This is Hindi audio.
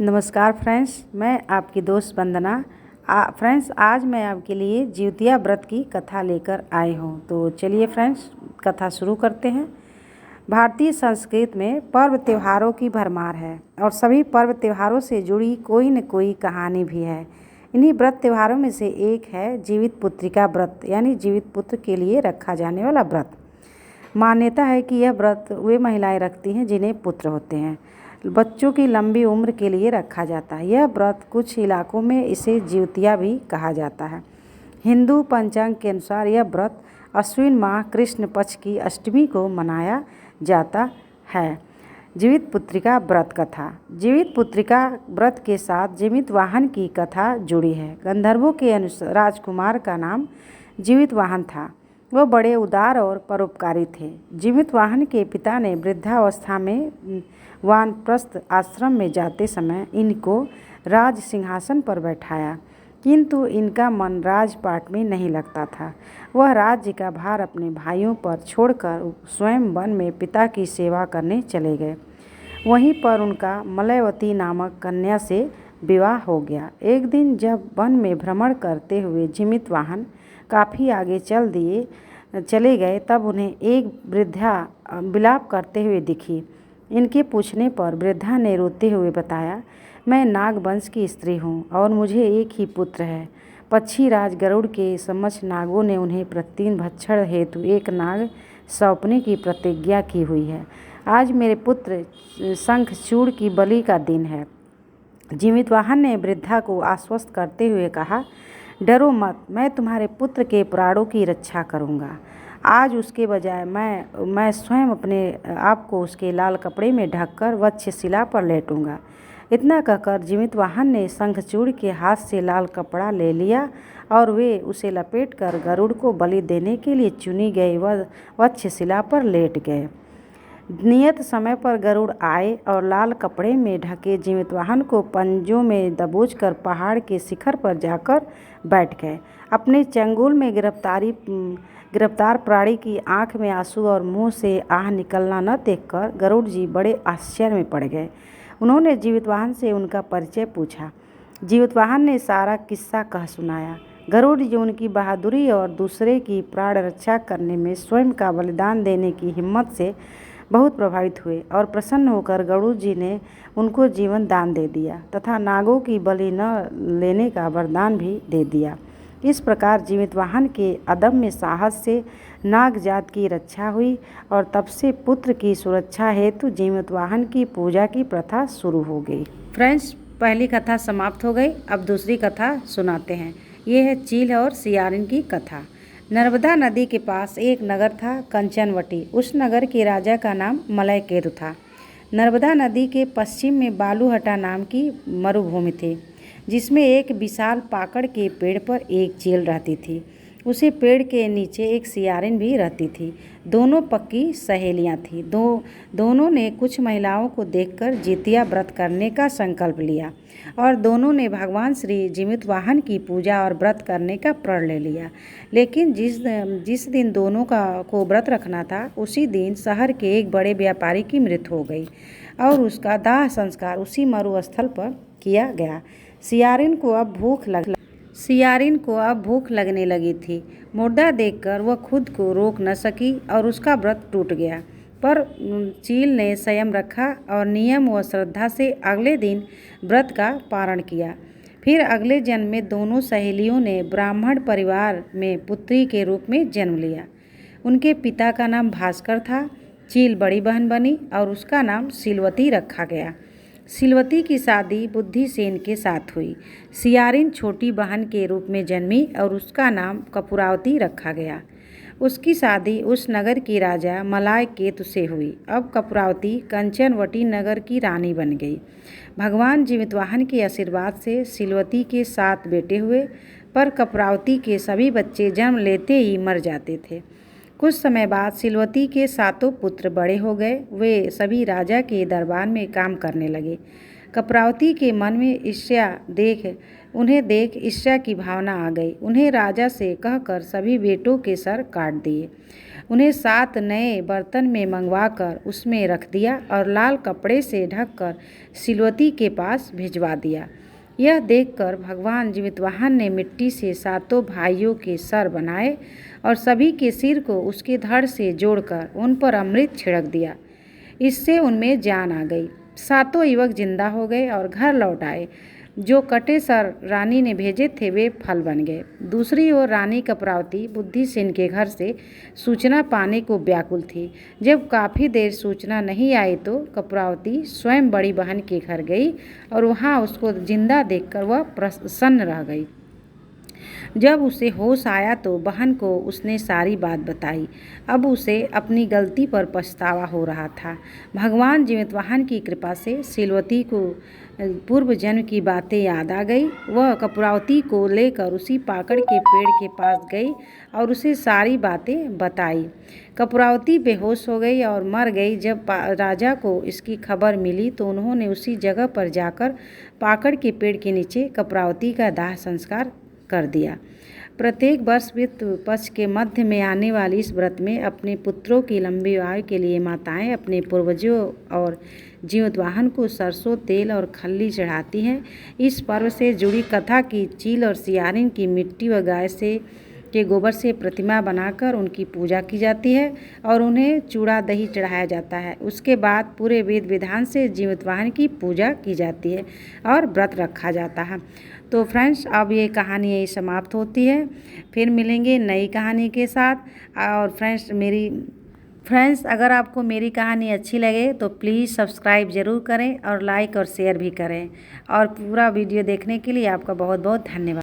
नमस्कार फ्रेंड्स, मैं आपकी दोस्त वंदना। फ्रेंड्स, आज मैं आपके लिए जिउतिया व्रत की कथा लेकर आई हूँ। तो चलिए फ्रेंड्स, कथा शुरू करते हैं। भारतीय संस्कृति में पर्व त्योहारों की भरमार है और सभी पर्व त्योहारों से जुड़ी कोई न कोई कहानी भी है। इन्हीं व्रत त्योहारों में से एक है जीवित पुत्रिका व्रत, यानी जीवित पुत्र के लिए रखा जाने वाला व्रत। मान्यता है कि यह व्रत वे महिलाएं रखती हैं जिन्हें पुत्र होते हैं। बच्चों की लंबी उम्र के लिए रखा जाता है। यह व्रत कुछ इलाकों में इसे जिउतिया भी कहा जाता है। हिंदू पंचांग के अनुसार यह व्रत अश्विन माह कृष्ण पक्ष की अष्टमी को मनाया जाता है। जीवित पुत्रिका व्रत कथा। जीवित पुत्रिका व्रत के साथ जीवित वाहन की कथा जुड़ी है। गंधर्वों के अनुसार राजकुमार का नाम जीवित वाहन था। वह बड़े उदार और परोपकारी थे। जीवित वाहन के पिता ने वृद्धावस्था में वानप्रस्थ आश्रम में जाते समय इनको राज सिंहासन पर बैठाया, किंतु इनका मन राजपाट में नहीं लगता था। वह राज्य का भार अपने भाइयों पर छोड़कर स्वयं वन में पिता की सेवा करने चले गए। वहीं पर उनका मलयवती नामक कन्या से विवाह हो गया। एक दिन जब वन में भ्रमण करते हुए जीवित वाहन काफ़ी आगे चले गए, तब उन्हें एक वृद्धा विलाप करते हुए दिखी। इनके पूछने पर वृद्धा ने रोते हुए बताया, मैं नाग वंश की स्त्री हूँ और मुझे एक ही पुत्र है। पक्षी राज गरुड़ के समक्ष नागों ने उन्हें प्रतिदिन भक्षण हेतु एक नाग सौंपने की प्रतिज्ञा की हुई है। आज मेरे पुत्र शंखचूड़ की बलि का दिन है। जीवित वाहन ने वृद्धा को आश्वस्त करते हुए कहा, डरो मत, मैं तुम्हारे पुत्र के प्राणों की रक्षा करूंगा। आज उसके बजाय मैं स्वयं अपने आप को उसके लाल कपड़े में ढककर वक्षशिला पर लेटूंगा। इतना कहकर जीवित वाहन ने शंखचूड़ के हाथ से लाल कपड़ा ले लिया और वे उसे लपेटकर गरुड़ को बलि देने के लिए चुनी गई वक्षशिला पर लेट गए। नियत समय पर गरुड़ आए और लाल कपड़े में ढके जीवित वाहन को पंजों में दबोचकर पहाड़ के शिखर पर जाकर बैठ गए। अपने चंगुल में गिरफ्तार प्राणी की आंख में आंसू और मुंह से आह निकलना न देखकर गरुड़ जी बड़े आश्चर्य में पड़ गए। उन्होंने जीवित वाहन से उनका परिचय पूछा। जीवित वाहन ने सारा किस्सा कह सुनाया। गरुड़ जी उनकी बहादुरी और दूसरे की प्राण रक्षा करने में स्वयं का बलिदान देने की हिम्मत से बहुत प्रभावित हुए और प्रसन्न होकर गरुड़ जी ने उनको जीवन दान दे दिया तथा नागों की बलि न लेने का वरदान भी दे दिया। इस प्रकार जीवित वाहन के अदम्य साहस से नाग जात की रक्षा हुई और तब से पुत्र की सुरक्षा हेतु जीवित वाहन की पूजा की प्रथा शुरू हो गई। फ्रेंड्स, पहली कथा समाप्त हो गई। अब दूसरी कथा सुनाते हैं। ये है चील और सियारिन की कथा। नर्मदा नदी के पास एक नगर था, कंचनवटी। उस नगर के राजा का नाम मलयकेतु था। नर्मदा नदी के पश्चिम में बालूहटा नाम की मरुभूमि थी, जिसमें एक विशाल पाकड़ के पेड़ पर एक चील रहती थी। उसी पेड़ के नीचे एक सियारिन भी रहती थी। दोनों पक्की सहेलियां थीं। दोनों ने कुछ महिलाओं को देखकर जितिया व्रत करने का संकल्प लिया और दोनों ने भगवान श्री जीवित वाहन की पूजा और व्रत करने का प्रण ले लिया। लेकिन जिस दिन दोनों को व्रत रखना था, उसी दिन शहर के एक बड़े व्यापारी की मृत्यु हो गई और उसका दाह संस्कार उसी मरुस्थल पर किया गया। सियारिन को अब भूख लगने लगी थी। मुर्दा देखकर वह खुद को रोक न सकी और उसका व्रत टूट गया। पर चील ने संयम रखा और नियम व श्रद्धा से अगले दिन व्रत का पारण किया। फिर अगले जन्म में दोनों सहेलियों ने ब्राह्मण परिवार में पुत्री के रूप में जन्म लिया। उनके पिता का नाम भास्कर था। चील बड़ी बहन बनी और उसका नाम सिलवती रखा गया। सिलवती की शादी बुद्धिसेन के साथ हुई। सियारिन छोटी बहन के रूप में जन्मी और उसका नाम कपूरावती रखा गया। उसकी शादी उस नगर की राजा मलयकेतु से हुई। अब कपूरावती कंचनवटी नगर की रानी बन गई। भगवान जीवित वाहन के आशीर्वाद से सिलवती के 7 बेटे हुए, पर कपूरावती के सभी बच्चे जन्म लेते ही मर जाते थे। कुछ समय बाद सिलवती के 7 पुत्र बड़े हो गए। वे सभी राजा के दरबार में काम करने लगे। कपरावती के मन में उन्हें देख ईर्ष्या की भावना आ गई। उन्हें राजा से कहकर सभी बेटों के सर काट दिए। उन्हें 7 नए बर्तन में मंगवाकर उसमें रख दिया और लाल कपड़े से ढककर सिलवती के पास भिजवा दिया। यह देखकर भगवान जीवितवाहन ने मिट्टी से 7 भाइयों के सर बनाए और सभी के सिर को उसके धड़ से जोड़कर उन पर अमृत छिड़क दिया। इससे उनमें जान आ गई। 7 युवक जिंदा हो गए और घर लौट आए। जो कटे सर रानी ने भेजे थे वे फल बन गए। दूसरी ओर रानी कपरावती बुद्धिसेन के घर से सूचना पाने को व्याकुल थी। जब काफ़ी देर सूचना नहीं आई तो कपरावती स्वयं बड़ी बहन के घर गई और वहाँ उसको जिंदा देखकर वह प्रसन्न रह गई। जब उसे होश आया तो बहन को उसने सारी बात बताई। अब उसे अपनी गलती पर पछतावा हो रहा था। भगवान जीवितवाहन की कृपा से सिलवती को पूर्व जन्म की बातें याद आ गई। वह कपरावती को लेकर उसी पाकड़ के पेड़ के पास गई और उसे सारी बातें बताई। कपरावती बेहोश हो गई और मर गई। जब राजा को इसकी खबर मिली तो उन्होंने उसी जगह पर जाकर पाकड़ के पेड़ के नीचे कपरावती का दाह संस्कार कर दिया। प्रत्येक वर्ष पितृ पक्ष के मध्य में आने वाली इस व्रत में अपने पुत्रों की लंबी आयु के लिए माताएं अपने पूर्वजों और जीवितवाहन को सरसों तेल और खल्ली चढ़ाती हैं। इस पर्व से जुड़ी कथा की चील और सियारिन की मिट्टी व गाय के गोबर से प्रतिमा बनाकर उनकी पूजा की जाती है और उन्हें चूड़ा दही चढ़ाया जाता है। उसके बाद पूरे विधि विधान से जीवितवाहन की पूजा की जाती है और व्रत रखा जाता है। तो फ्रेंड्स, अब ये कहानी यही समाप्त होती है। फिर मिलेंगे नई कहानी के साथ। और फ्रेंड्स अगर आपको मेरी कहानी अच्छी लगे तो प्लीज़ सब्सक्राइब ज़रूर करें और लाइक और शेयर भी करें। और पूरा वीडियो देखने के लिए आपका बहुत बहुत धन्यवाद।